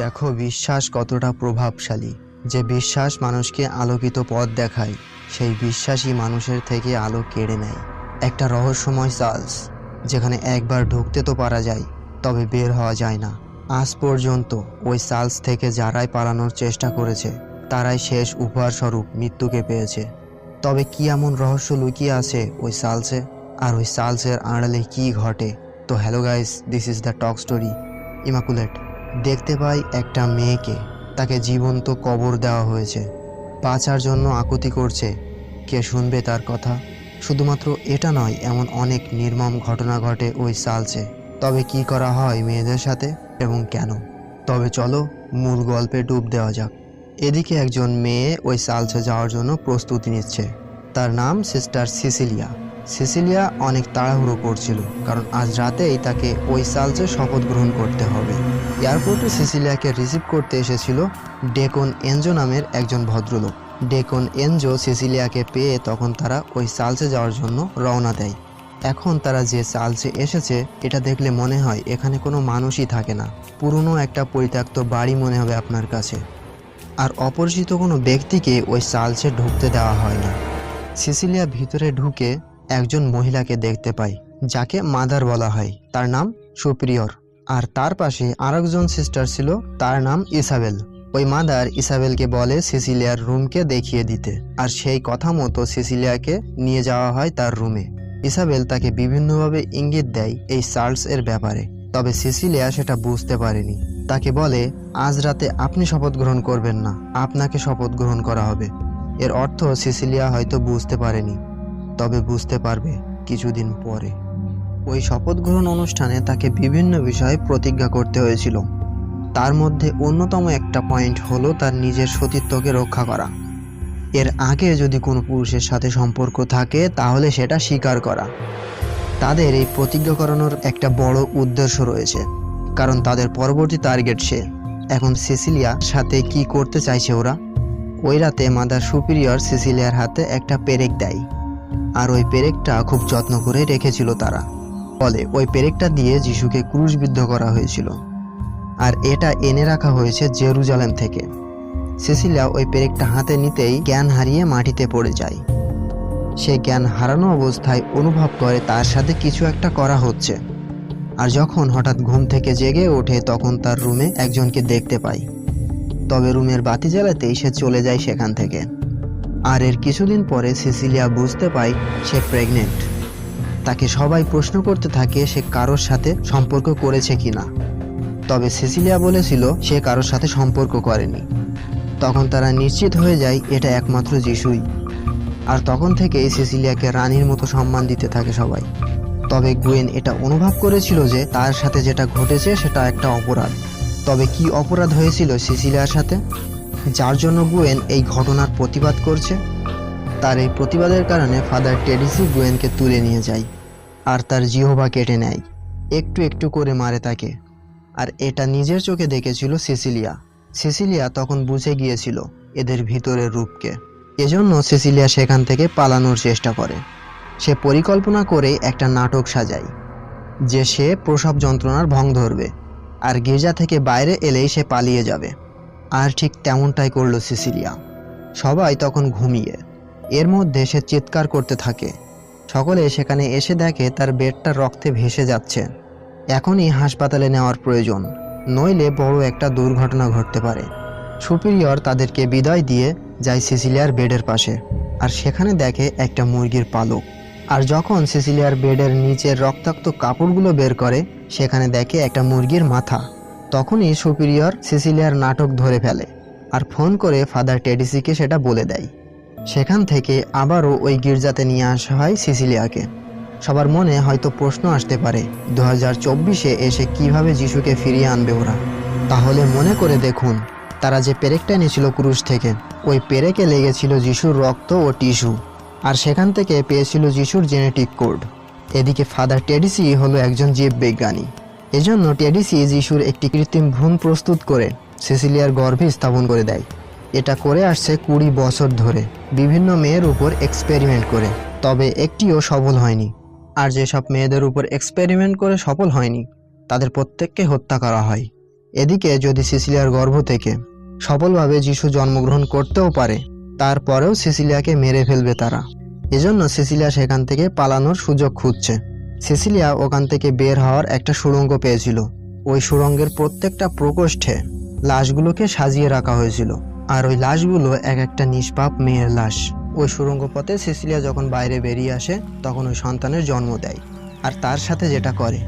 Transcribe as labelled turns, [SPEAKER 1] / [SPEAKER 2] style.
[SPEAKER 1] দেখো বিশ্বাস কতটা প্রভাবশালী। যে বিশ্বাস মানুষকে আলোকিত পথ দেখায়, সেই বিশ্বাসই মানুষের থেকে আলো কেড়ে নেয়। একটা রহস্যময় চার্লস, যেখানে একবার ঢুকতে তো পারা যায়, তবে বের হওয়া যায় না। আজ পর্যন্ত ওই চার্লস থেকে যারাই পালানোর চেষ্টা করেছে, তারাই শেষ উপহারস্বরূপ মৃত্যুকে পেয়েছে। তবে কি এমন রহস্য লুকিয়ে আছে ওই চার্লসে, আর ওই চার্লসের আড়ালে কি ঘটে? তো hello guys, this is the talk story immaculate. দেখতে পাই একটা মেয়েকে, তাকে জীবন্ত কবর দেওয়া হয়েছে, বাঁচার জন্য আকুতি করছে। কে শুনবে তার কথা? শুধুমাত্র এটা নয়, এমন অনেক নির্মম ঘটনা ঘটে ওই চার্লসে। তবে কি করা হয় মেয়েদের সাথে এবং কেন? তবে চলো মূল গল্পে ডুব দেওয়া যাক। এদিকে একজন মেয়ে ওই চার্লসে যাওয়ার জন্য প্রস্তুতি নিচ্ছে। তার নাম সিস্টার সিসিলিয়া। সিসিলিয়া অনেক তাড়াহুড়ো করছিল, কারণ আজ রাতেই তাকে ওই চার্লসে শপথ গ্রহণ করতে হবে। এয়ারপোর্টে সিসিলিয়াকে রিসিভ করতে এসেছিল ডেকন এনজো নামের একজন ভদ্রলোক। ডেকন এনজো সিসিলিয়াকে পেয়ে তখন তারা ওই চার্লসে যাওয়ার জন্য রওনা দেয়। এখন তারা যে চার্লসে এসেছে, এটা দেখলে মনে হয় এখানে কোনো মানুষই থাকে না। পুরনো একটা পরিত্যক্ত বাড়ি মনে হবে আপনার কাছে। আর অপরিচিত কোনো ব্যক্তিকে ওই চার্লসে ঢুকতে দেওয়া হয় না। সিসিলিয়া ভিতরে ঢুকে একজন মহিলাকে দেখতে পায়, যাকে মাদার বলা হয়। তার নাম সুপিরিয়র। আর তার পাশে আরেকজন সিস্টার ছিল, তার নাম ইসাবেল। ওই মাদার ইসাবেলকে বলে সিসিলিয়ার রুমকে দেখিয়ে দিতে, আর সেই কথা মতো সিসিলিয়াকে নিয়ে যাওয়া হয় তার রুমে। ইসাবেল তাকে বিভিন্নভাবে ইঙ্গিত দেয় এই চার্লস এর ব্যাপারে, তবে সিসিলিয়া সেটা বুঝতে পারেনি। তাকে বলে, আজ রাতে আপনি শপথ গ্রহণ করবেন না, আপনাকে শপথ গ্রহণ করা হবে। এর অর্থ সিসিলিয়া হয়তো বুঝতে পারেনি, তবে বুঝতে পারবে কিছুদিন পরে। ওই শপথ গ্রহণ অনুষ্ঠানে তাকে বিভিন্ন বিষয়ে প্রতিজ্ঞা করতে হয়েছিল। তার মধ্যে অন্যতম একটা পয়েন্ট হলো তার নিজের সতীত্বকে রক্ষা করা। এর আগে যদি কোনো পুরুষের সাথে সম্পর্ক থাকে, তাহলে সেটা স্বীকার করা। তাদের এই প্রতিজ্ঞা করানোর একটা বড় উদ্দেশ্য রয়েছে, কারণ তাদের পরবর্তী টার্গেট সে। এখন সিসিলিয়ার সাথে কি করতে চাইছে ওরা? ওই রাতে মাদার সুপিরিয়র সিসিলিয়ার হাতে একটা পেরেক দেয়, আর ওই পেরেকটা খুব যত্ন করে রেখেছিল তারা। বলে ওই পেরেকটা দিয়ে যিশুকে ক্রুশবিদ্ধ করা হয়েছিল, আর এটা এনে রাখা হয়েছে জেরুজালেম থেকে। সিসিলিয়া ওই পেরেকটা হাতে নিতেই জ্ঞান হারিয়ে মাটিতে পড়ে যায়। সে জ্ঞান হারানো অবস্থায় অনুভব করে তার সাথে কিছু একটা করা হচ্ছে। আর যখন হঠাৎ ঘুম থেকে জেগে ওঠে, তখন তার রুমে একজনকে দেখতে পায়। তবে রুমের বাতি জ্বালাতেই সে চলে যায় সেখান থেকে। আর এর কিছুদিন পরে সিসিলিয়া বুঝতে পায় সে প্রেগনেন্ট। তাকে সবাই প্রশ্ন করতে থাকে সে কারোর সাথে সম্পর্ক করেছে কিনা। তবে সিসিলিয়া বলেছিল সে কারোর সাথে সম্পর্ক করেনি। তখন তারা নিশ্চিত হয়ে যায় এটা একমাত্র যিশুই। আর তখন থেকেই সিসিলিয়াকে রানীর মতো সম্মান দিতে থাকে সবাই। তবে গুয়েন এটা অনুভব করেছিল যে তার সাথে যেটা ঘটেছে সেটা একটা অপরাধ। তবে কি অপরাধ হয়েছিল সিসিলিয়ার সাথে, যার জন্য গুয়েন এই ঘটনার প্রতিবাদ করছে? তার এই প্রতিবাদের কারণে ফাদার টেডিসি গুয়েনকে তুলে নিয়ে যায়, আর তার জিহ্বা কেটে নেয়, একটু একটু করে মারে তাকে। আর এটা নিজের চোখে দেখেছিল সিসিলিয়া। সিসিলিয়া তখন বুঝে গিয়েছিল এদের ভিতরের রূপকে। এজন্য সিসিলিয়া সেখান থেকে পালানোর চেষ্টা করে। সে পরিকল্পনা করে একটা নাটক সাজায় যে সে প্রসব যন্ত্রণার ভং ধরবে, আর গির্জা থেকে বাইরে এলেই সে পালিয়ে যাবে। আর ঠিক তেমনটাই করল সিসিলিয়া। সবাই তখন ঘুমিয়ে। এর মধ্যে সে চিৎকার করতে থাকে। সকলে সেখানে এসে দেখে তার বেডটা রক্তে ভেসে যাচ্ছে। এখনই হাসপাতালে নেওয়ার প্রয়োজন, নইলে বড় একটা দুর্ঘটনা ঘটতে পারে। সুপিরিয়র তাদেরকে বিদায় দিয়ে যায় সিসিলিয়ার বেডের পাশে, আর সেখানে দেখে একটা মুরগির পালক। আর যখন সিসিলিয়ার বেডের নিচের রক্তাক্ত কাপড়গুলো বের করে, সেখানে দেখে একটা মুরগির মাথা। তখনই সুপিরিয়র সিসিলিয়ার নাটক ধরে ফেলে, আর ফোন করে ফাদার টেডিসিকে সেটা বলে দেয়। সেখান থেকে আবারও ওই গির্জাতে নিয়ে আসা হয় সিসিলিয়াকে। সবার মনে হয়তো প্রশ্ন আসতে পারে, 2024-এ এসে কিভাবে যিশুকে ফিরিয়ে আনবে ওরা? তাহলে মনে করে দেখুন, তারা যে পেরেকটা এনেছিল ক্রুশ থেকে, ওই পেরেকে লেগেছিল যিশুর রক্ত ও টিস্যু, আর সেখান থেকে পেয়েছিল যিশুর জেনেটিক কোড। এদিকে ফাদার টেডিসি হলো একজন জীববিজ্ঞানী। এজন্য টেডিসি যিশুর একটি কৃত্রিম ভ্রূণ প্রস্তুত করে সিসিলিয়ার গর্ভে স্থাপন করে দেয়। এটা করে আসছে 20 বছর ধরে, বিভিন্ন মেয়ের উপর এক্সপেরিমেন্ট করে, তবে একটিও সফল হয়নি। আর যেসব মেয়েদের উপর এক্সপেরিমেন্ট করে সফল হয়নি, তাদের প্রত্যেককে হত্যা করা হয়। এদিকে যদি সিসিলিয়ার গর্ভ থেকে সফলভাবে যিশু জন্মগ্রহণ করতেও পারে, তারপরেও সিসিলিয়াকে মেরে ফেলবে তারা। এজন্য সিসিলিয়া সেখান থেকে পালানোর সুযোগ খুঁজছে। সিসিলিয়া ওখান থেকে বের হওয়ার একটা সুড়ঙ্গ পেয়েছিল। ওই সুড়ঙ্গের প্রত্যেকটা প্রকোষ্ঠে লাশগুলোকে সাজিয়ে রাখা হয়েছিল, আর ওই লাশগুলো এক একটা নিষ্পাপ মেয়ের লাশ। ওই সুড়ঙ্গ পথে সিসিলিয়া যখন বাইরে বেরিয়ে আসে, তখন ওই সন্তানের জন্ম দেয়। আর তার সাথে যেটা করে,